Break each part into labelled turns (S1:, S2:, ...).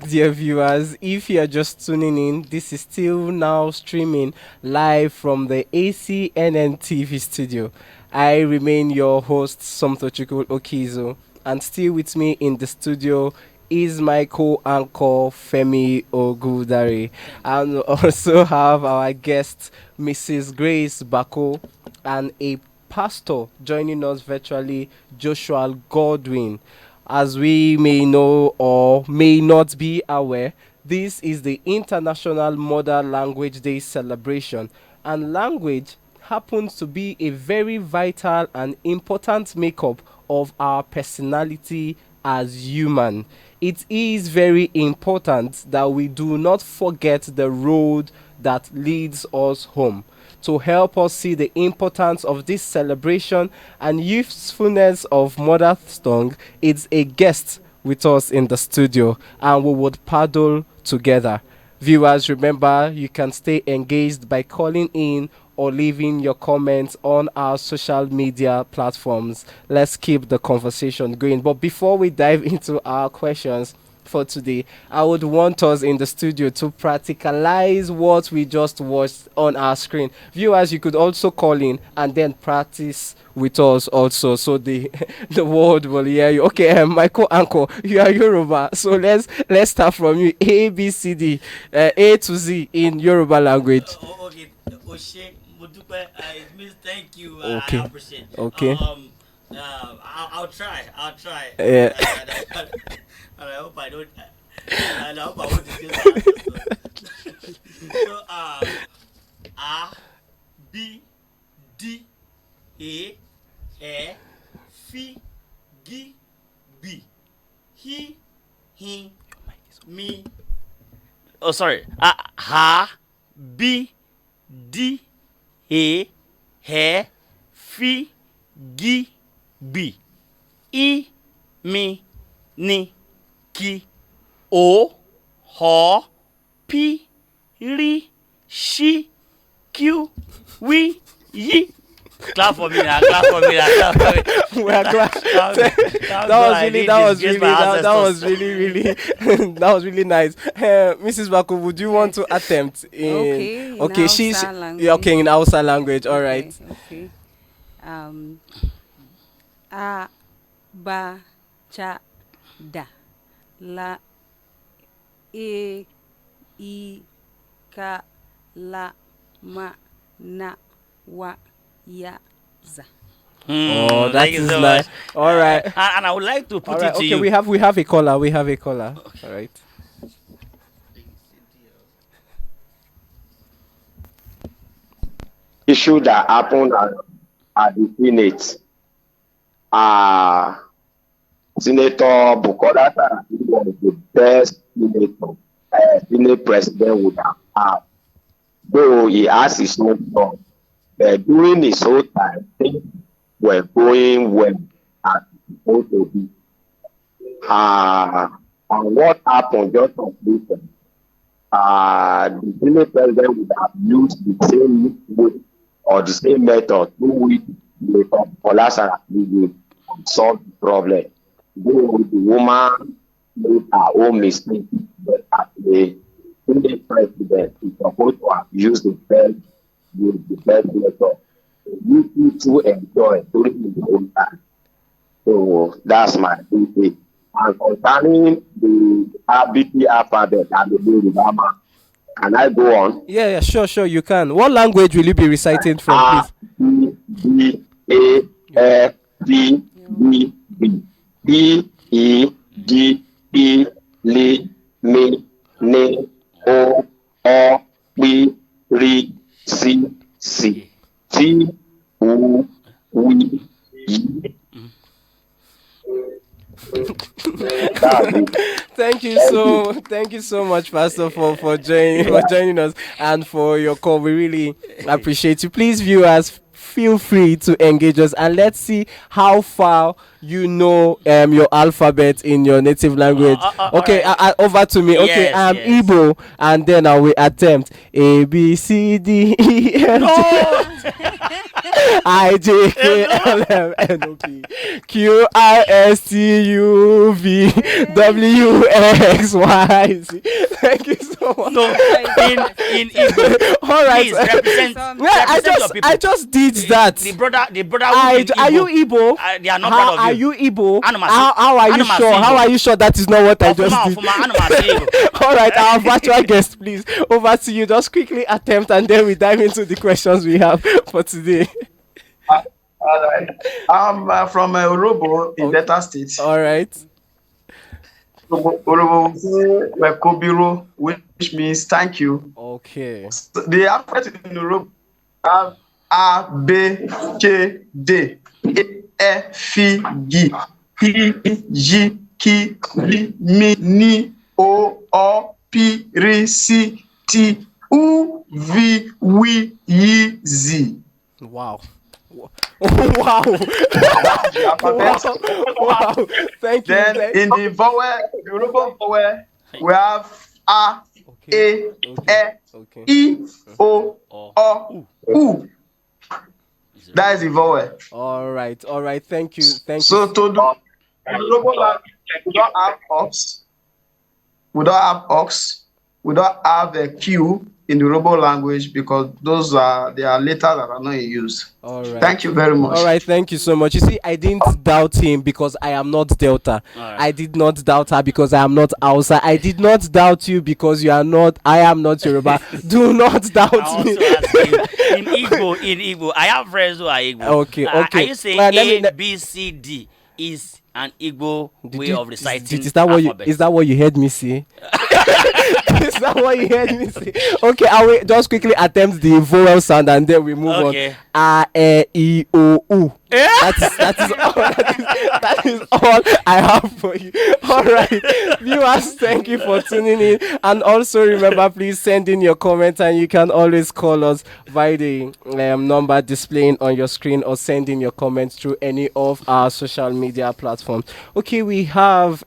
S1: Dear viewers, if you are just tuning in, this is still now streaming live from the ACNN TV studio. I remain your host, Somtochukwu Okeizu, and still with me in the studio is my co-anchor, Femi Ogundare. And also have our guest, Mrs. Grace Bako, and a pastor joining us virtually, Joshua Godwin. As we may know or may not be aware, this is the International Mother Language Day celebration, and language happens to be a very vital and important makeup of our personality as human. It is very important that we do not forget the road that leads us home. To help us see the importance of this celebration and usefulness of mother tongue, it's a guest with us in the studio, and we would paddle together. Viewers, remember you can stay engaged by calling in or leaving your comments on our social media platforms. Let's keep the conversation going. But before we dive into our questions for today, I would want us in the studio to practicalize what we just watched on our screen. Viewers, you could also call in and then practice with us also, so the the world will hear you. Okay, Michael Uncle, you are Yoruba, so let's start from you. A B C D, A to Z in Yoruba language.
S2: Okay, Oshe, Modupe, it means thank you. I
S1: Okay,
S2: appreciate.
S1: okay.
S2: I'll try. I'll try.
S1: Yeah.
S2: And I hope I don't. And I hope I won't discuss that. So, A, B, D, A, F, G, B, he, me. Oh, sorry. Ha, B, D, A, F, G, B, me, ni, ki, o, ho, pi, ri, shi, q, wi, yi. Clap for me now. Clap for me now. Clap for me.
S1: We are glad. That was really, that was really nice. Mrs. Bako, would you want to attempt in? Okay, yeah, okay, in Hausa language. All right.
S3: Okay. A, ba, cha, da, la, e, I, ka, la, ma, na, wa, ya, za.
S1: Oh, that
S2: Thank
S1: is
S2: you so
S1: nice.
S2: much.
S1: All right.
S2: And I would like to put
S1: All
S2: it
S1: right.
S2: to
S1: Okay,
S2: you.
S1: we have a caller. We have a caller. All right.
S4: Issue that happened at the Senate. Senator Bukola Saraki was the best senator Senate president would have had. Though he has his own job, but during his whole time, things were going well as it's supposed to be. And what happened just of recent, the Senate president would have used the same way or the same method through which the Bukola Saraki would solve the problem. Though the woman made her own mistake, but as the Senate president is supposed to have used the best method. You need to enjoy during the whole time. So that's my thinking. And concerning the RBT alphabet and the new grammar, can I go on?
S1: Yeah, sure, you can. What language will you be reciting from,
S4: A
S1: please?
S4: B A F D B B E E G E L M N O P R C C T U W E. That's it.
S1: Thank you so much, Pastor, for joining us and for your call. We really appreciate you. Please, viewers, feel free to engage us and let's see how far you know your alphabet in your native language. Okay,
S2: right.
S1: over to me. Okay,
S2: Yes.
S1: Igbo, and then I will attempt A B C D E F.
S2: No!
S1: IJKLMNOP QRSTUVWXYZ. Thank you so much.
S2: No, in Igbo.
S1: All right.
S2: Please represent.
S3: Some-
S1: Yeah,
S2: Represent your people.
S1: I just did that.
S2: The brother who
S1: Are
S2: in Igbo,
S1: you Igbo?
S2: they are not
S1: How
S2: proud
S1: are
S2: of you.
S1: you Igbo?
S2: Anumasi.
S1: How are you
S2: Anumasi
S1: sure? How
S2: Igbo.
S1: are you sure that is not what I just did? All right, our virtual guest, please. Over to you. Just quickly attempt, and then we dive into the questions we have for today.
S5: All right. I'm from Urobo in Delta State.
S1: All right.
S5: Urobo will say Wekobiro, which means thank you.
S1: Okay.
S5: So the alphabet in Urobo have A, B, K, D, E, F, G, P, G, K, L, M, N, P, R, C, T, U, V, W, Y, Z.
S1: Wow. Wow.
S5: Alphabet.
S1: Wow. Thank you.
S5: Then in the vowel, the Yoruba vowel, we have A,
S1: Okay.
S5: A,
S1: Okay.
S5: E, O, U. That is the vowel.
S1: All right. All right. Thank you. Thank
S5: So
S1: you.
S5: to do Yoruba language, we don't have ox, we don't have ox, we don't have a Q in the Yoruba language because those are letters that are not in use.
S1: All right.
S5: Thank you very much.
S1: All right, thank you so much. You see, I didn't doubt him because I am not Delta.
S2: Alright.
S1: I did not doubt her because I am not Hausa. I did not doubt you because you are not. I am not Yoruba. Do not
S2: I
S1: doubt
S2: also
S1: me.
S2: ask you, in Igbo, I have friends who are Igbo.
S1: Okay, okay.
S2: Are you saying
S1: Well, let me-
S2: A, B, C, D is an Igbo way of reciting
S1: is that what you?
S2: alphabet?
S1: Is that what you heard me say? Is that what you heard me say? Okay, I will just quickly attempt the vowel sound and then we move
S2: Okay.
S1: on. A, E, I, O, U. That is all I have for you. All right, viewers, thank you for tuning in, and also remember, please send in your comments, and you can always call us via the number displaying on your screen, or send in your comments through any of our social media platforms. Okay, we have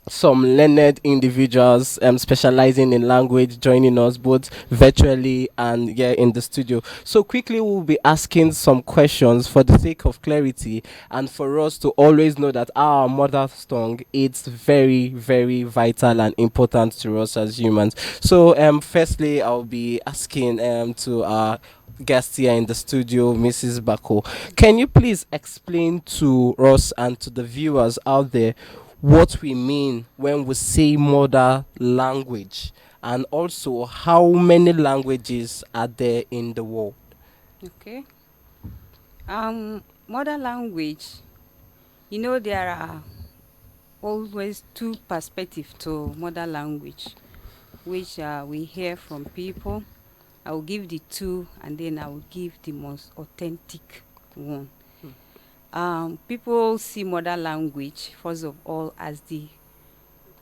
S1: some learned individuals specializing in language joining us both virtually and in the studio. So quickly we'll be asking some questions for the sake of clarity and for us to always know that our mother tongue is very, very vital and important to us as humans. So firstly I'll be asking to our guest here in the studio, Mrs. Bako. Can you please explain to us and to the viewers out there what we mean when we say mother language, and also how many languages are there in the world?
S3: Okay. Mother language, there are always two perspectives to mother language, which we hear from people. I will give the two, and then I will give the most authentic one. People see mother language, first of all, as the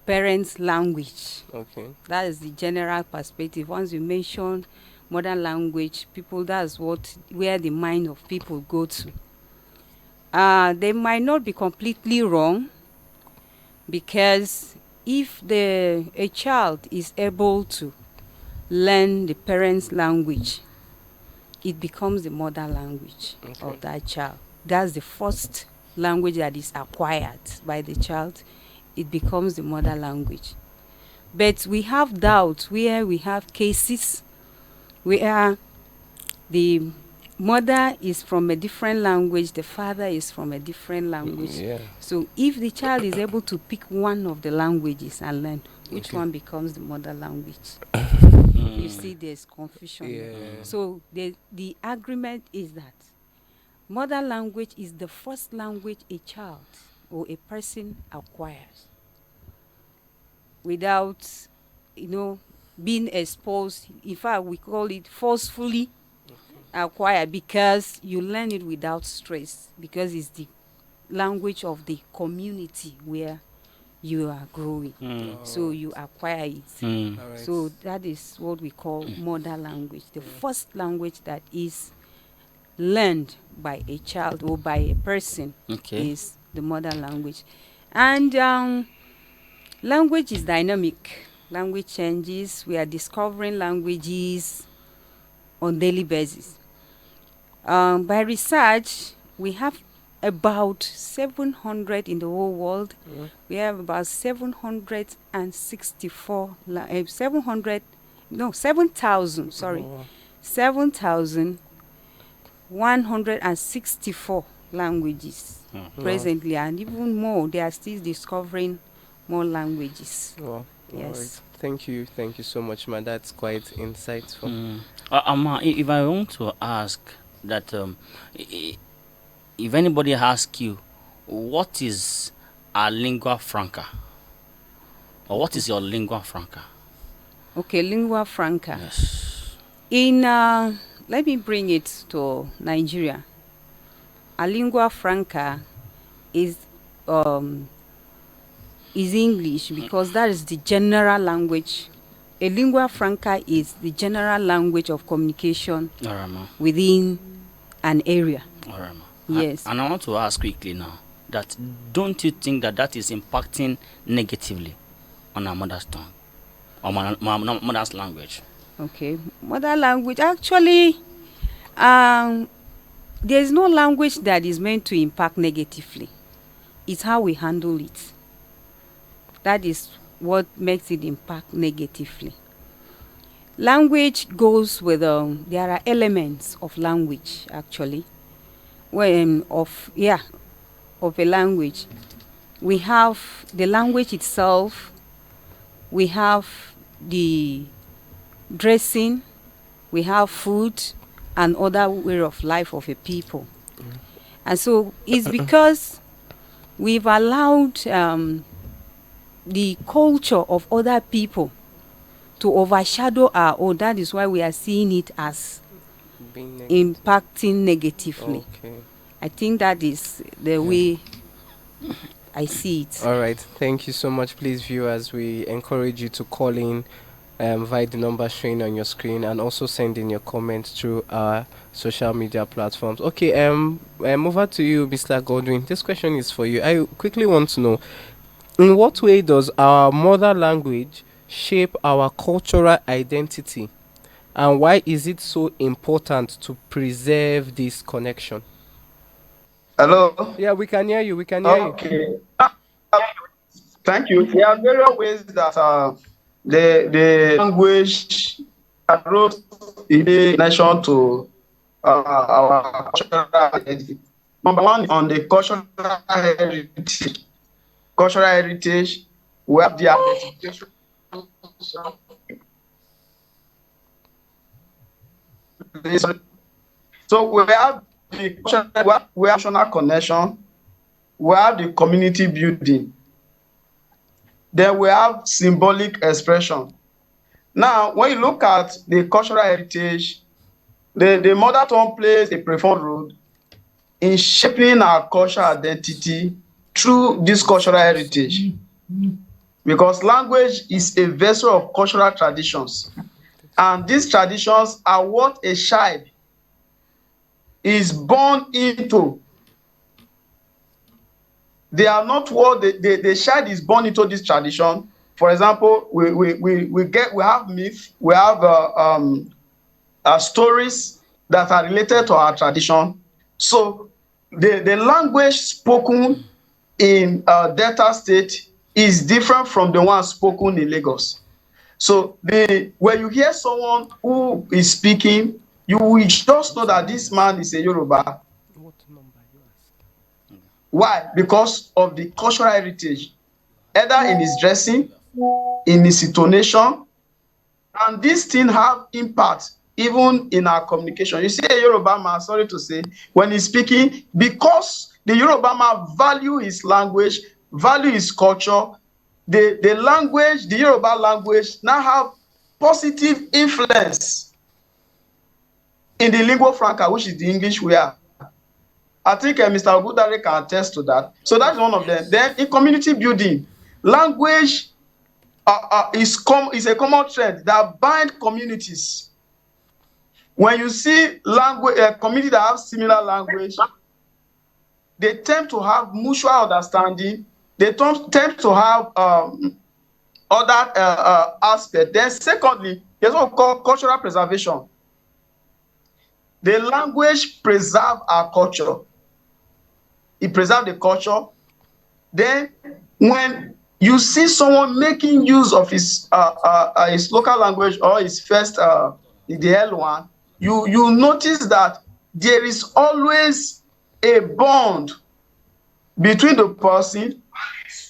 S3: parents' language.
S1: Okay.
S3: That is the general perspective. Once you mention mother language, people, that's where the mind of people go to. They might not be completely wrong, because if a child is able to learn the parents' language, it becomes the mother language of that child. That's the first language that is acquired by the child. It becomes the mother language. But we have doubts where we have cases where the mother is from a different language, the father is from a different language.
S1: Yeah.
S3: So if the child is able to pick one of the languages and learn, which
S1: Okay.
S3: one becomes the mother language? You see, there's confusion.
S1: Yeah.
S3: So the agreement is that mother language is the first language a child or a person acquires without, being exposed. In fact, we call it forcefully acquired, because you learn it without stress, because it's the language of the community where you are growing. So you acquire it.
S1: All right.
S3: So that is what we call mother language. The first language that is learned by a child or by a person is the mother language. And language is dynamic. Language changes. We are discovering languages on daily basis. By research, we have about 700 in the whole world. We have about 764, 7,000, sorry, 7,164 languages presently, and even more. They are still discovering more languages.
S1: Wow.
S3: Yes.
S1: All right. Thank you so much, man. That's quite insightful.
S2: If I want to ask that, if anybody asks you, what is a lingua franca, or what is your lingua franca?
S3: Okay, lingua franca.
S2: Yes.
S3: In let me bring it to Nigeria. A lingua franca is English, because that is the general language. A lingua franca is the general language of communication within an area. Yes.
S2: And I want to ask quickly now that, don't you think that that is impacting negatively on our mother's tongue or mother's language?
S3: Okay, mother language. Actually, there is no language that is meant to impact negatively. It's how we handle it. That is what makes it impact negatively. Language goes with there are elements of language actually. Of a language. We have the language itself. We have the dressing. We have food and other way of life of a people. And so it's because we've allowed the culture of other people to overshadow our own. That is why we are seeing it as impacting negatively.
S1: Okay.
S3: I think that is the way I see it.
S1: All right. Thank you so much. Please, viewers, we encourage you to call in via the number showing on your screen, and also send in your comments through our social media platforms. Okay. Over to you, Mr. Godwin. This question is for you. I quickly want to know, in what way does our mother language shape our cultural identity, and why is it so important to preserve this connection?
S5: Hello?
S1: Yeah, we can hear you. We can hear you.
S5: Okay. Thank you. There are various ways that the language wrote in relation to our cultural identity. Number one, on the cultural heritage. Cultural heritage, we have the identification. So we have the national connection, we have the community building, then we have symbolic expression. Now, when you look at the cultural heritage, the mother tongue plays a profound role in shaping our cultural identity through this cultural heritage. Because language is a vessel of cultural traditions. And these traditions are what a child is born into. They are not what the child is born into this tradition. For example, we have myths, we have stories that are related to our tradition. So the language spoken in Delta State is different from the one spoken in Lagos. So when you hear someone who is speaking, you will just know that this man is a Yoruba. Why? Because of the cultural heritage, either in his dressing, in his intonation, and these things have impact even in our communication. You see a Yoruba man, sorry to say, when he's speaking, because the Yoruba man value his language, value his culture, the language, the Yoruba language now have positive influence in the lingua franca, which is the English we are. I think Mr. Ogundare can attest to that. So that's one of them. Then in community building, language is a common trend that binds communities. When you see language, a community that have similar language, they tend to have mutual understanding. They tend to have other aspects. Then secondly, there's what we call cultural preservation. The language preserve our culture. It preserve the culture. Then when you see someone making use of his local language or his first the L1, you notice that there is always a bond between the person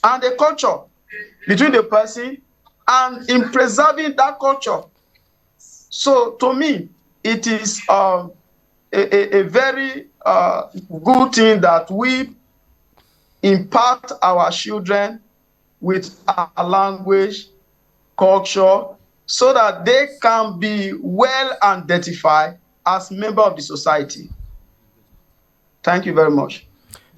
S5: and the culture, between the person and in preserving that culture. So to me, it is a very good thing that we impart our children with our language, culture, so that they can be well identified as member of the society. Thank you very much.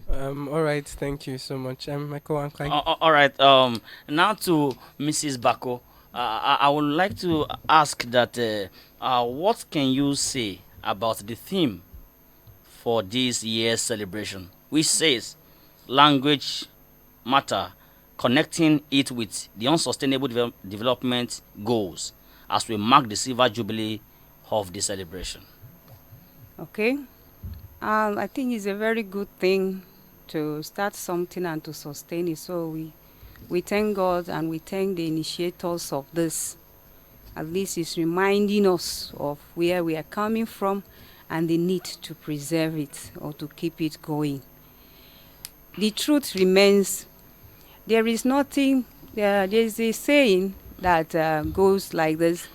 S1: All right, thank you so much. Michael,
S2: All right. Now to Mrs. Bako. I would like to ask that what can you say about the theme for this year's celebration, which says language matter, connecting it with the unsustainable development goals as we mark the Silver Jubilee of the celebration.
S3: Okay. I think it's a very good thing to start something and to sustain it. So we thank God and we thank the initiators of this. At least it's reminding us of where we are coming from and the need to preserve it or to keep it going. The truth remains, there is nothing, there is a saying that goes like this,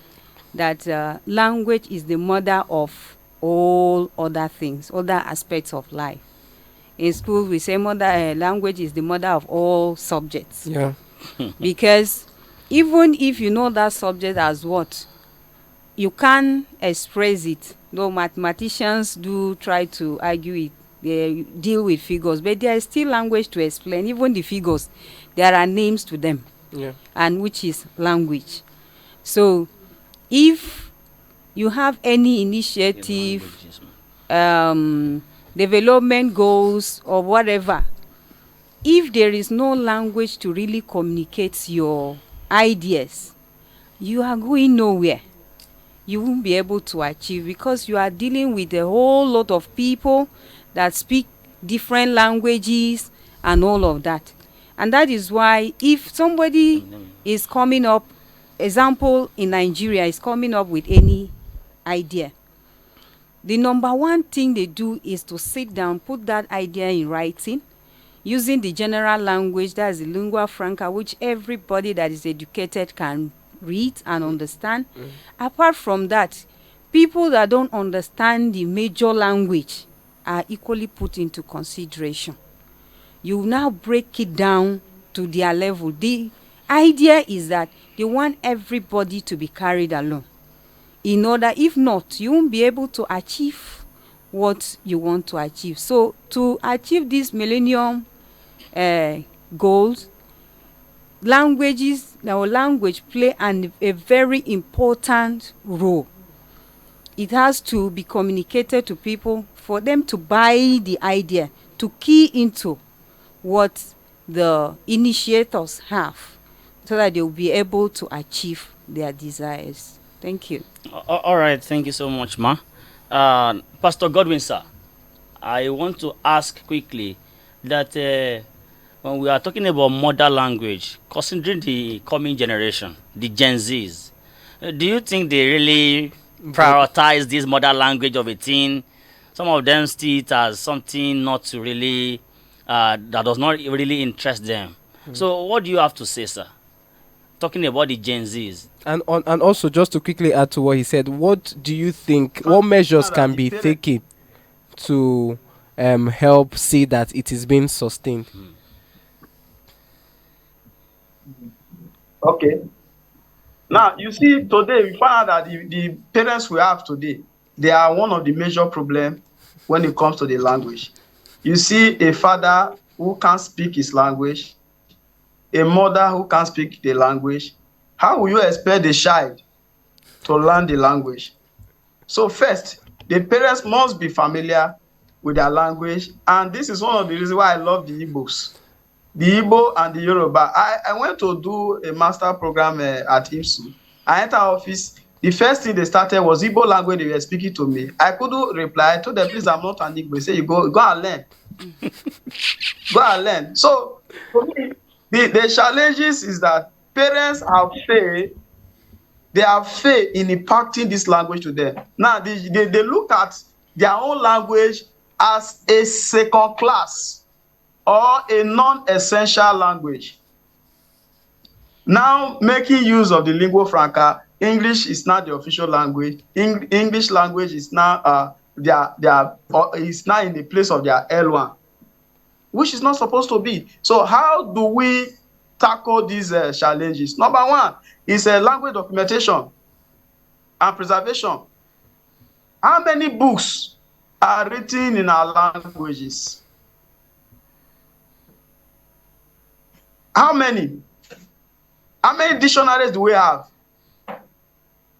S3: that language is the mother of all other things, other aspects of life. In school, we say language is the mother of all subjects.
S1: Yeah.
S3: Because even if you know that subject as what, you can express it. Though mathematicians do try to argue it, they deal with figures, but there is still language to explain. Even the figures, there are names to them.
S1: Yeah.
S3: And which is language. So if you have any initiative, development goals or whatever, if there is no language to really communicate your ideas, you are going nowhere. You won't be able to achieve, because you are dealing with a whole lot of people that speak different languages and all of that. And that is why if somebody is coming up, example in Nigeria, is coming up with any idea, the number one thing they do is to sit down, put that idea in writing, using the general language, that's the lingua franca, which everybody that is educated can read and understand. Apart from that, people that don't understand the major language are equally put into consideration. You now break it down to their level. The idea is that they want everybody to be carried along. In order, if not, you won't be able to achieve what you want to achieve. So to achieve these millennium goals, language play a very important role. It has to be communicated to people for them to buy the idea, to key into what the initiators have, so that they will be able to achieve their desires. Thank you.
S2: All right, thank you so much, Ma. Pastor Godwin, sir, I want to ask quickly that when we are talking about mother language, considering the coming generation, the Gen Zs, do you think they really prioritize this mother language of a teen? Some of them see it as something not to really, that does not really interest them. So what do you have to say, sir? Talking about the Gen Zs.
S1: And also, just to quickly add to what he said, what do you think, what measures can be taken to help see that it is being sustained?
S5: Okay. Now, you see, today we find out that the parents we have today, they are one of the major problems when it comes to the language. You see a father who can't speak his language, a mother who can't speak the language. How will you expect the child to learn the language? So first, the parents must be familiar with their language, and this is one of the reasons why I love the Igbos. The Igbo and the Yoruba. I went to do a master program at IMSU. I enter office, The first thing they started was Igbo language they were speaking to me. I couldn't reply. I told them, please, I'm not an Igbo. They say, you go and learn. Go and learn. So for me, the challenges is that parents have failed. They have failed in impacting this language to them. Now they look at their own language as a second class or a non-essential language. Now making use of the lingua franca, English is now the official language. English language is now is now in the place of their L1, which is not supposed to be. So how do we tackle these challenges? Number one is language documentation and preservation. How many books are written in our languages? How many? How many dictionaries do we have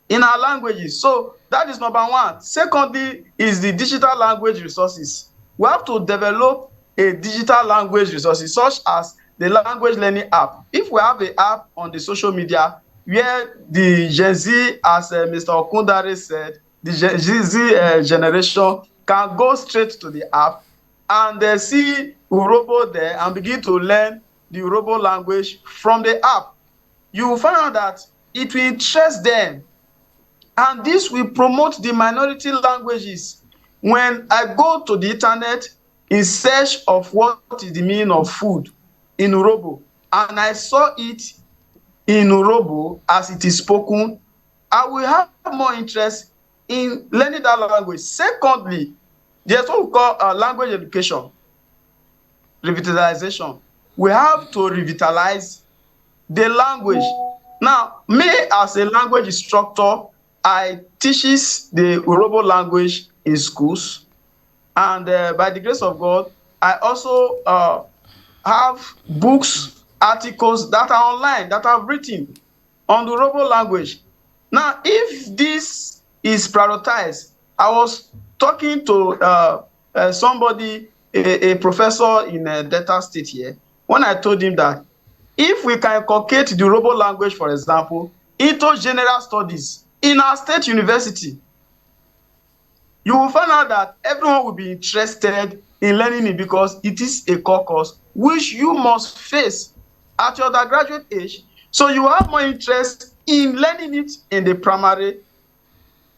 S5: in our languages? So that is number one. Secondly is the digital language resources. We have to develop a digital language resources such as the language learning app. If we have an app on the social media where the Gen Z, as Mr. Ogundare said, the Gen Z generation can go straight to the app and see Urobo there and begin to learn the Urobo language from the app, you will find out that it will interest them. And this will promote the minority languages. When I go to the internet in search of what is the meaning of food in Urobo, and I saw it in Urobo as it is spoken, I will have more interest in learning that language. Secondly, there's what we call language education, revitalization. We have to revitalize the language. Now, me as a language instructor, I teaches the Urobo language in schools, and by the grace of God, I also have books, articles that are online that I've written on the Urobo language. Now, if this is prioritized, I was talking to somebody, a professor in Delta State here, when I told him that if we can inculcate the Urobo language, for example, into general studies in our state university, you will find out that everyone will be interested in learning it because it is a core course which you must face at your undergraduate age. So you have more interest in learning it in the primary,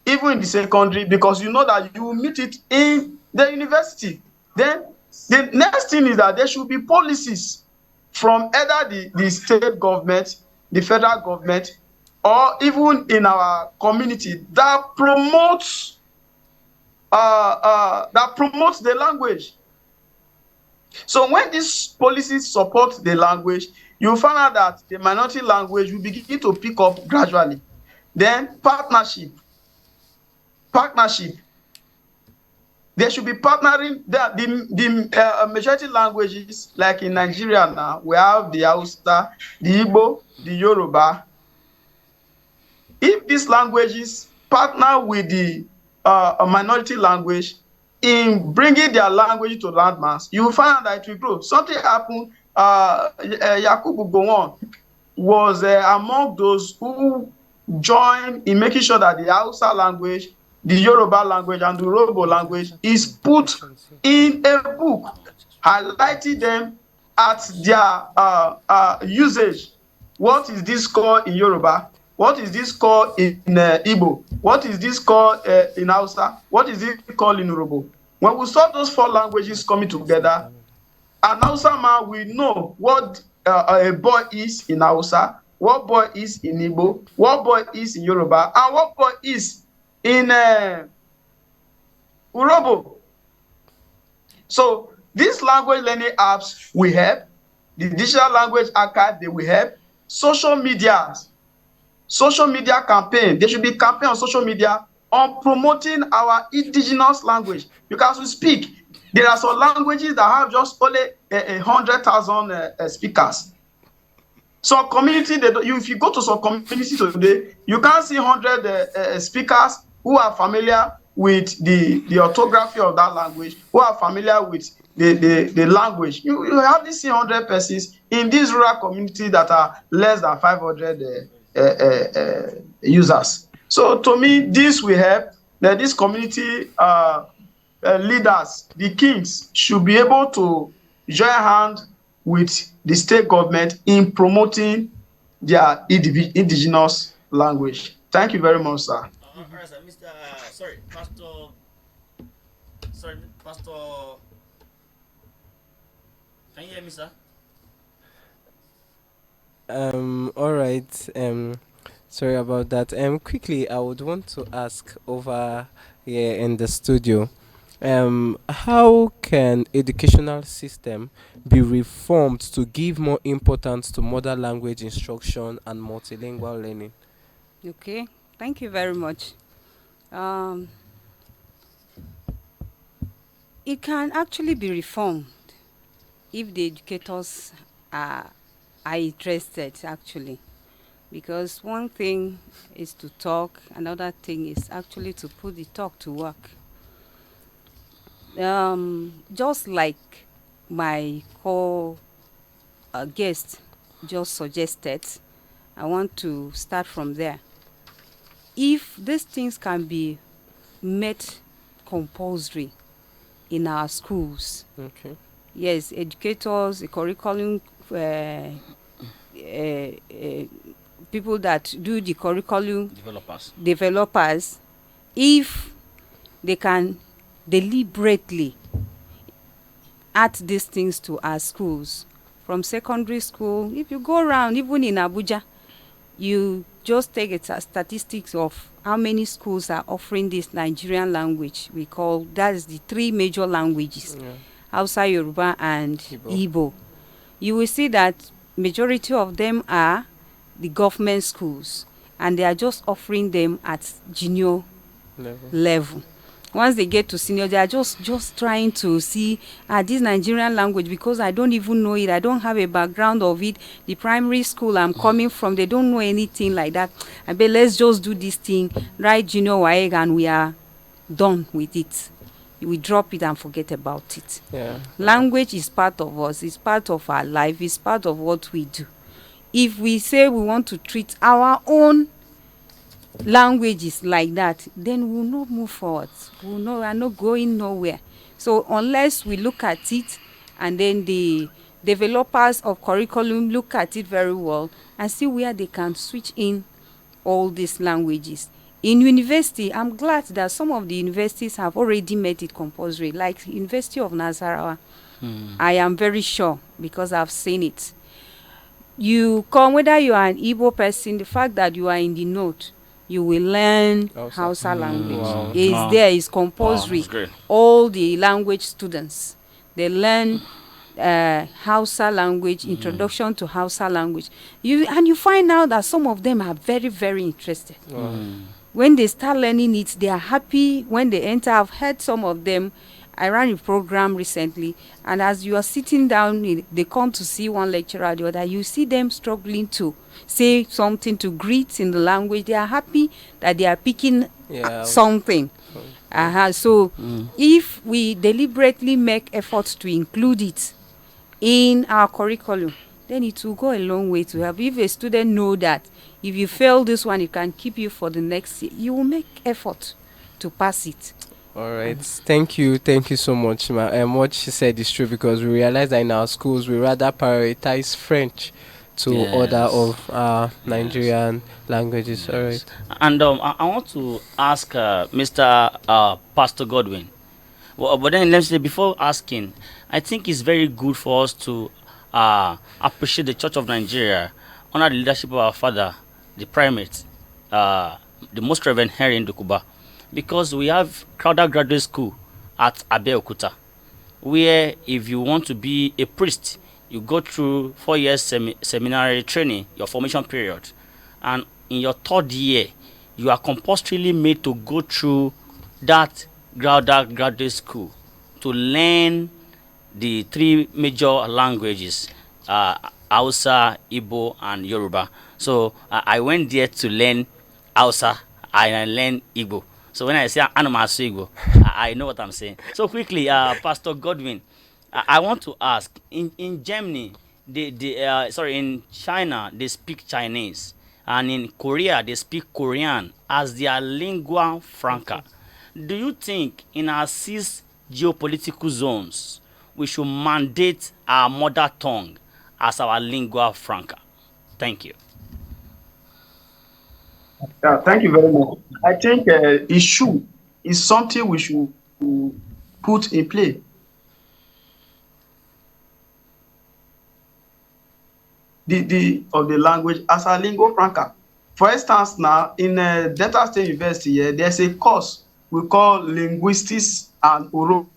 S5: even in the secondary, because you know that you will meet it in the university. Then the next thing is that there should be policies from either the state government, the federal government, or even in our community that promotes the language. So when these policies support the language, you find out that the minority language will begin to pick up gradually. Then partnership. There should be partnering. The majority languages, like in Nigeria now, we have the Hausa, the Igbo, the Yoruba. If these languages partner with the minority language in bringing their language to landmass, you will find that it will grow. Something happened. Yakubu Gowon was among those who joined in making sure that the Hausa language, the Yoruba language, and the Urobo language is put in a book, highlighting them at their usage. What is this called in Yoruba? What is this called in Igbo? What is this called in Hausa? What is it called in Urobo? When we saw those four languages coming together, an Hausa man will know what a boy is in Hausa, what boy is in Igbo, what boy is in Yoruba, and what boy is in Urobo. So these language learning apps will help. The digital language archive, they will help. Social media campaign. There should be campaign on social media on promoting our indigenous language. Because we speak, there are some languages that have just only 100,000 speakers. Some community, if you go to some community today, you can't see 100 speakers who are familiar with the orthography of that language, who are familiar with the language. You have these 100 persons in these rural communities that are less than 500 users. So to me, this will help that this community leaders, the kings, should be able to join hand with the state government in promoting their indigenous language. Thank you very much, sir.
S2: All right, sir. Mr. Sorry, Pastor. Sorry, Pastor. Can you hear me, sir?
S1: All right. Sorry about that. Quickly, I would want to ask over here in the studio. How can educational system be reformed to give more importance to mother language instruction and multilingual learning?
S3: Okay, thank you very much. Um, it can actually be reformed if the educators are interested, actually, because one thing is to talk, another thing is actually to put the talk to work. Just like my guest just suggested, I want to start from there. If these things can be made compulsory in our schools,
S1: Okay.
S3: yes, educators, the curriculum, uh, people that do the curriculum, developers, if they can deliberately add these things to our schools, from secondary school, if you go around, even in Abuja, you just take a statistics of how many schools are offering this Nigerian language. We call that is the three major languages,
S1: Yeah.
S3: Hausa, Yoruba, and
S1: Igbo.
S3: Igbo. You will see that majority of them are the government schools, and they are just offering them at junior level. Once they get to senior, they are just trying to see this Nigerian language, because I don't even know it. I don't have a background of it. The primary school I'm coming from, they don't know anything like that. I bet let's just do this thing, write junior WAEG, and we are done with it. We drop it and forget about it.
S1: Yeah.
S3: Language is part of us. It's part of our life. It's part of what we do. If we say we want to treat our own languages like that, then we'll not move forward. We are not going nowhere. So unless we look at it, and then the developers of curriculum look at it very well and see where they can switch in all these languages. In university, I'm glad that some of the universities have already made it compulsory, like University of Nasarawa. I am very sure, because I've seen it. You come, whether you are an Igbo person, the fact that you are in the north, you will learn Hausa language.
S1: Wow.
S3: It's there, it's compulsory. All the language students, they learn Hausa language, introduction to Hausa language. You find out that some of them are very, very interested. When they start learning it, they are happy when they enter. I've heard some of them. I ran a program recently, and as you are sitting down, they come to see one lecturer or the other. You see them struggling to say something, to greet in the language. They are happy that they are picking something. So if we deliberately make efforts to include it in our curriculum, then it will go a long way to help. If a student know that if you fail this one, it can keep you for the next year, you will make effort to pass it.
S1: All right. Thank you so much, ma. What she said is true, because we realize that in our schools we rather prioritize French to other of Nigerian languages. All right.
S2: And I want to ask Mr. Pastor Godwin. Well, but then let's say, before asking, I think it's very good for us to appreciate the Church of Nigeria under the leadership of our father, the primate, the Most Reverend Henry Ndukuba, because we have Crowder Graduate School at Abeokuta, where if you want to be a priest, you go through 4 years seminary training, your formation period, and in your third year, you are compulsorily made to go through that Crowder Graduate School to learn the three major languages, Hausa, Igbo, and Yoruba. So I went there to learn Hausa, and I learned Igbo. So when I say Anamasu Igbo, I know what I'm saying. So quickly, Pastor Godwin, I want to ask, in Germany, in China, they speak Chinese. and in Korea they speak Korean as their lingua franca. Do you think in our 6 geopolitical zones we should mandate our mother tongue as our lingua franca? Thank you.
S5: Yeah, thank you very much. I think it's something we should put in play. Of the language as a lingua franca. For instance, now in Delta State University, here, there's a course we call linguistics and oral.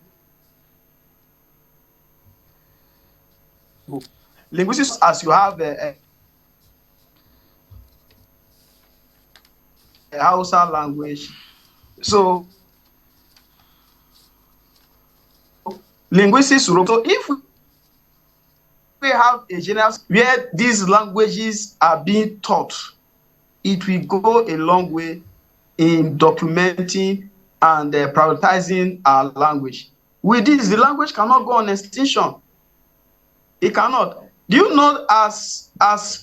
S5: Linguistics, as you have a Hausa language, so linguistics. So if we have a general where these languages are being taught, it will go a long way in documenting and prioritizing our language. With this, the language cannot go on extinction. It cannot. Do you know as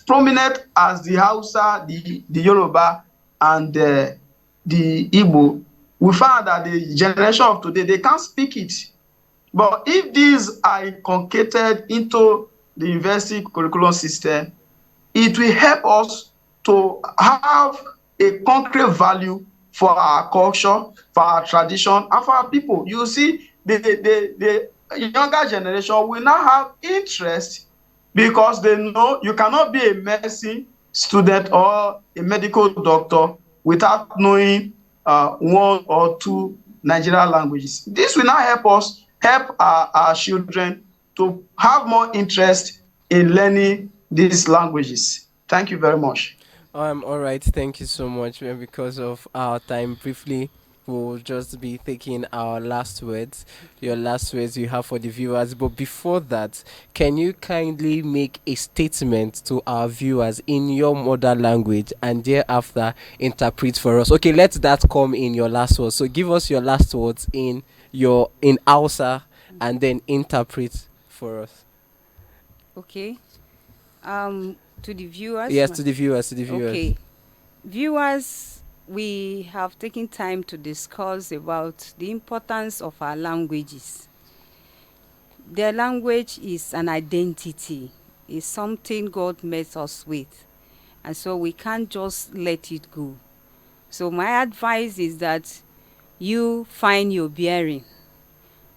S5: prominent as the Hausa, the Yoruba, and the Igbo, we found that the generation of today, they can't speak it. But if these are inculcated into the university curriculum system, it will help us to have a concrete value for our culture, for our tradition, and for our people. You see, the younger generation will now have interest because they know you cannot be a medicine student or a medical doctor without knowing 1 or 2 Nigerian languages. This will now help our children to have more interest in learning these languages. Thank you very much.
S1: All right. Thank you so much. And because of our time, briefly, we'll just be taking our last words, your last words you have for the viewers. But before that, can you kindly make a statement to our viewers in your mother language and thereafter interpret for us? Okay, let that come in your last words. So give us your last words in Hausa and then interpret for us.
S3: Okay. To the viewers.
S1: Yes, to the viewers.
S3: Okay. Viewers, we have taken time to discuss about the importance of our languages. Their language is an identity, is something God made us with. And so we can't just let it go. So my advice is that you find your bearing.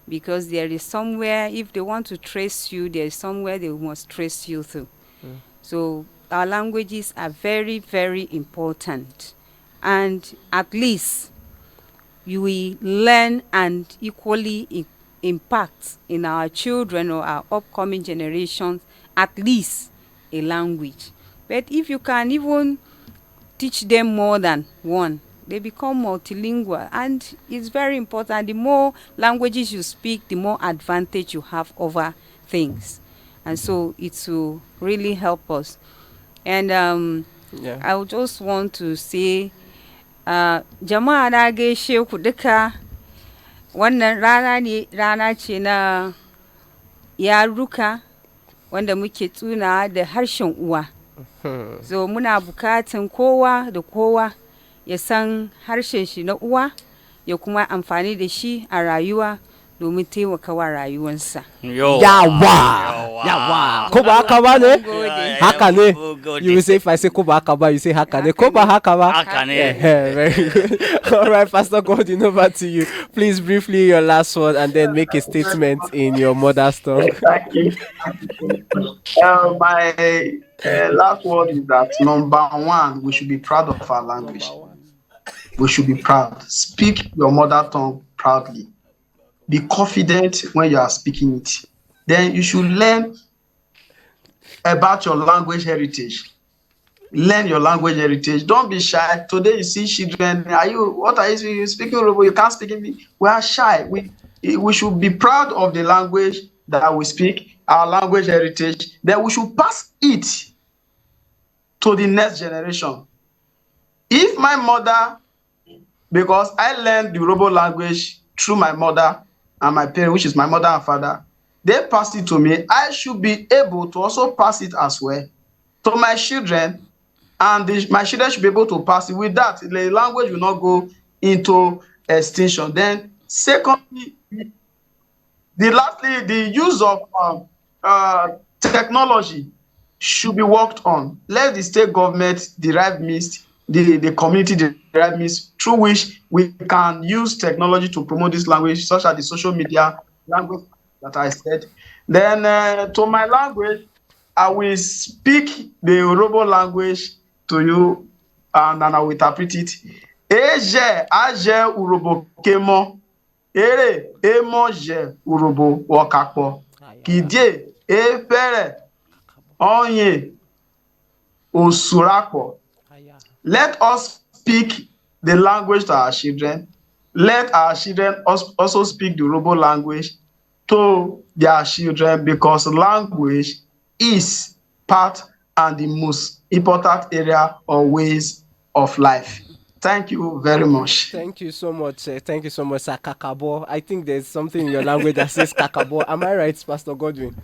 S3: Because there is somewhere, if they want to trace you, there is somewhere they must trace you through. So our languages are very, very important. And at least you will learn and equally impact in our children or our upcoming generations at least a language. But if you can even teach them more than one, they become multilingual, and it's very important. The more languages you speak, the more advantage you have over things, and so it will really help us. And I would just want to say, jama'a na gaishe ku duka. Wannan rana ce na yaruka wanda muke tuna da harshen uwa. So muna bukatan kowa da kowa ya san harshen shi na uwa, ya kuma amfani da shi a rayuwa domin taimakawa rayuwarsa.
S1: Yawa. Ko ba haka ba ne? Haka ne. You will say, if I say ko ba haka ba, you say haka ne. Ko ba haka ba?
S2: Haka ne.
S1: Very good. All right, Pastor Godwin, over to you. Please briefly your last word and then make a statement in your mother's tongue.
S5: Thank you. My last word is that number 1, we should be proud of our language. We should be proud. Speak your mother tongue proudly. Be confident when you are speaking it. Then you should learn about your language heritage. Learn your language heritage. Don't be shy. Today you see children. What are you speaking? You can't speak English. We are shy. We should be proud of the language that we speak, our language heritage. Then we should pass it to the next generation. If my mother, because I learned the Yoruba language through my mother and my parents, which is my mother and father, they passed it to me. I should be able to also pass it as well to my children and my children should be able to pass it. With that, the language will not go into extinction. Then, secondly, the use of technology should be worked on. Let the state government derive means, the community derive means through which we can use technology to promote this language, such as the social media language that I said. Then to my language, I will speak the Yoruba language to you, and I will interpret it. Eje aje urobo kemo, ere emoje urobo wakakpo, kidie efere onye osurakpo. Let us speak the language to our children. Let our children also speak the Yoruba language to their children, because language is part and the most important area or ways of life. Thank you very much.
S1: Thank you so much. Thank you so much, sir. Kakabo. I think there's something in your language that says kakabo. Am I right, Pastor Godwin?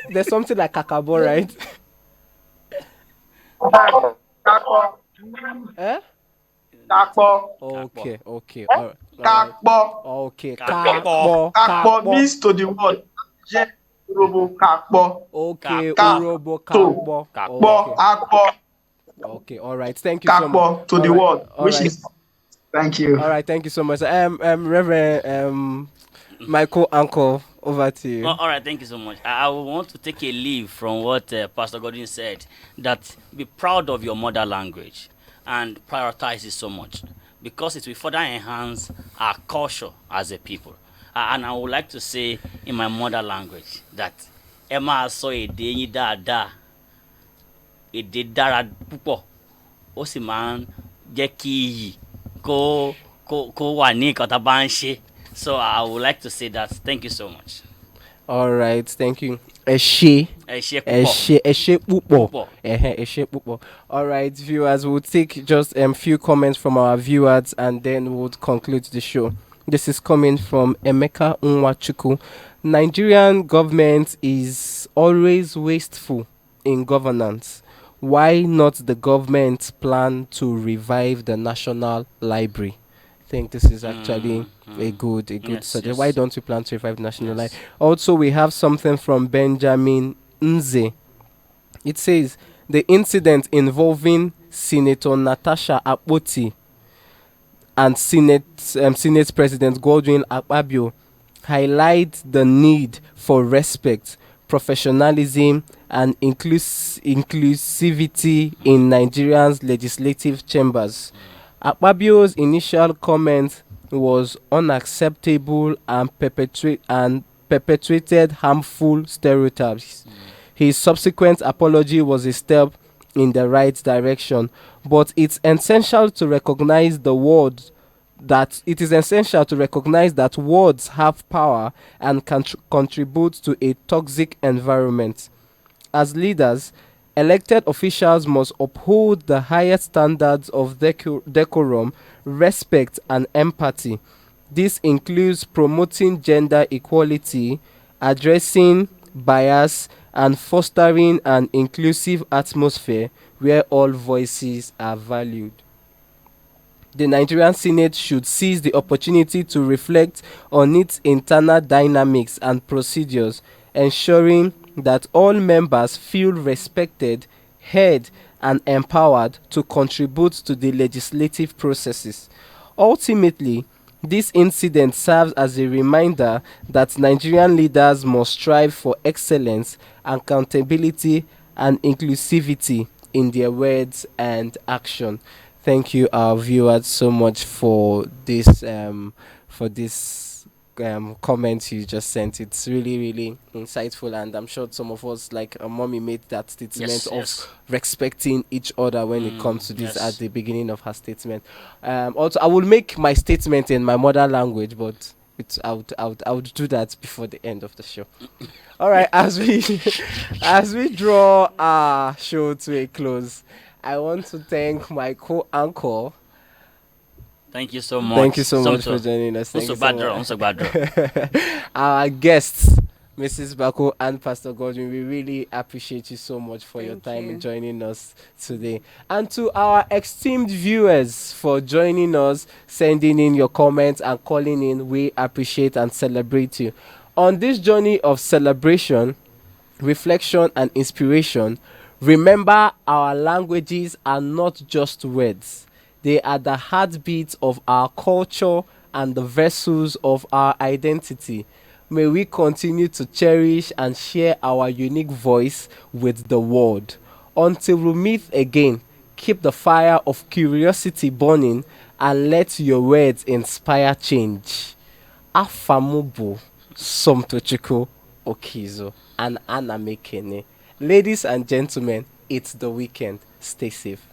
S1: There's something like kakabo, right?
S5: Kakpo.
S1: Eh?
S5: Kakpo.
S1: Okay. All right.
S5: Kakpo.
S1: Okay.
S2: Kakpo.
S5: Kakpo means to the word. Urobo kakpo.
S1: Okay.
S2: Kakpo.
S1: Urobo
S5: Kakpo.
S1: kakpo. Okay.
S5: Akpo.
S1: Okay. All right. Thank you so much.
S5: Kakpo to the
S1: All right.
S5: word,
S1: All
S5: which
S1: right.
S5: is. Thank you.
S1: All right. Thank you so much. Reverend Michael Uncle, over to you.
S2: All right, thank you so much. I want to take a leave from what Pastor Godwin said, that be proud of your mother language and prioritize it so much, because it will further enhance our culture as a people. And I would like to say in my mother language that Emma saw a day da dára púpọ̀, ó sì máa ń jẹ́ kí iyì kó wà ní nǹkan tá a bá ń ṣe. So I would like to say that. Thank you so much.
S1: All right, thank you. Eshe pupo. All right, viewers, we'll take just a few comments from our viewers and then we'll conclude the show. This is coming from Emeka Nwachukwu. Nigerian government is always wasteful in governance. Why not the government plan to revive the National Library? I think this is actually a good suggestion.
S2: Yes.
S1: Why don't we plan to revive the National Library? Also, we have something from Benjamin Nze. It says the incident involving Senator Natasha Akpoti and Senate President Godwin-Ivworin highlight the need for respect, professionalism, and inclusivity in Nigeria's legislative chambers. Akpabio's initial comment was unacceptable and perpetuated harmful stereotypes. His subsequent apology was a step in the right direction, but it's essential to recognize that words have power and can contribute to a toxic environment. As leaders, elected officials must uphold the highest standards of decorum, respect, and empathy. This includes promoting gender equality, addressing bias, and fostering an inclusive atmosphere where all voices are valued. The Nigerian Senate should seize the opportunity to reflect on its internal dynamics and procedures, ensuring that all members feel respected, heard, and empowered to contribute to the legislative processes. Ultimately, this incident serves as a reminder that Nigerian leaders must strive for excellence, accountability, and inclusivity in their words and action. Thank you, our viewers, so much for this comments you just sent. It's really, really insightful, and I'm sure some of us, like Mommy, made that statement of respecting each other when it comes to this at the beginning of her statement. Also, I will make my statement in my mother language, but I would do that before the end of the show. All right, as we draw our show to a close, I want to thank my co-anchor.
S2: Thank you so much.
S1: Thank you so much for joining us. Thank you so much. Our guests, Mrs. Bako and Pastor Godwin, we really appreciate you so much for your
S3: Thank
S1: time
S3: you.
S1: in joining us today. And to our esteemed viewers for joining us, sending in your comments and calling in, we appreciate and celebrate you. On this journey of celebration, reflection, and inspiration, remember our languages are not just words, they are the heartbeats of our culture and the vessels of our identity. May we continue to cherish and share our unique voice with the world. Until we meet again, keep the fire of curiosity burning and let your words inspire change. Afamubu Somtochukwu Okeizu and Anna Mekene. Ladies and gentlemen, it's the weekend. Stay safe.